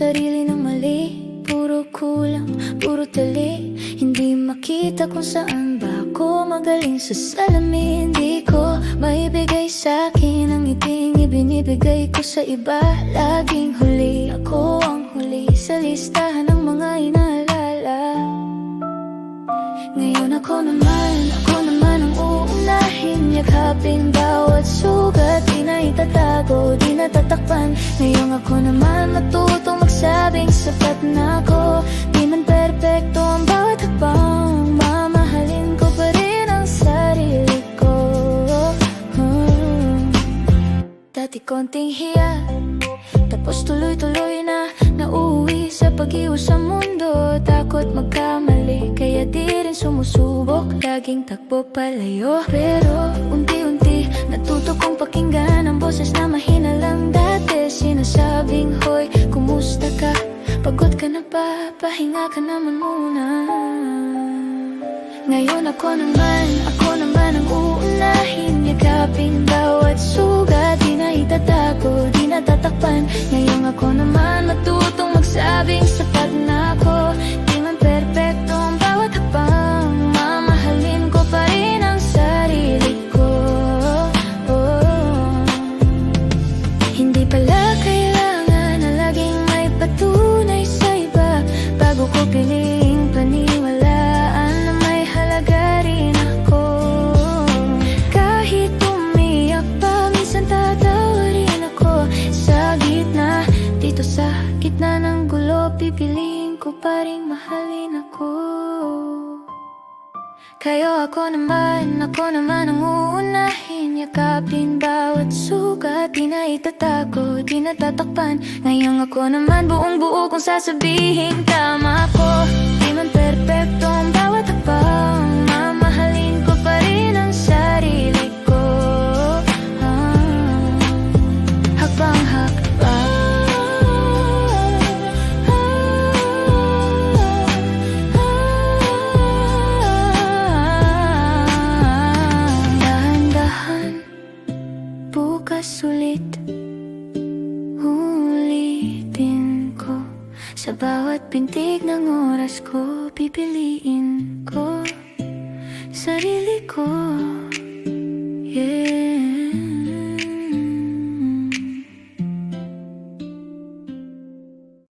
sarili ng mali. Puro kulang, puro tali. Hindi makita kung saan ba ako magaling sa salamin. Di ko maibigay sa'kin ang ngiting ibinibigay ko sa iba. Laging huli, ako ang huli sa listahan ng mga inaalala. Ngayon ako naman ang uunahin. Yakapin bawat sugat, di na itatago, di na tatakpan. Ngayon ako naman matutong magsabing sapat na ako. Di man perpekto ang bawat hakbang, mamahalin ko pa rin ang sarili ko. Dati konting hiya, tapos tuloy-tuloy na nauuwi sa pag-iwas sa mundo. Takot magkamali, kaya di rin sumusubok. Laging takbo palayo, pero unti-unti natuto kong pakinggan ang boses na mahina lang dati. Sinasabing, hoy, kumusta ka? Pagod ka na ba? Pahinga ka naman muna. Ngayon ako naman ang uunahin. Yakapin bawat sugat, di na itatago, di na tatakpan. Ngayon ako naman matutong magsabing sapat na ako. Di man perpekto ang bawat hakbang, mamahalin ko pa rin ang sarili ko. Hindi pala kailangan na laging may patunay sa iba bago ko piling paniwalaan na may halaga rin ako. Kahit umiyak pa, minsan tatawa rin ako. Sa gitna, dito sa gitna ng gulo, pipiliin ko pa rin mahalin ako. Kaya ako naman ang uunahin. Yakapin bawat sugat, di na itatago, di na tatakpan. Ngayon ako naman buong buo kung sasabihin tama ko. Di man perpekto ang bawat hakbang, mamahalin ko pa rin ang sarili ko. Hakbang-hakbang, dahan-dahan, bukas ulit ulitin ko. Sa bawat pintig ng oras ko, pipiliin ko sarili ko. Yeah.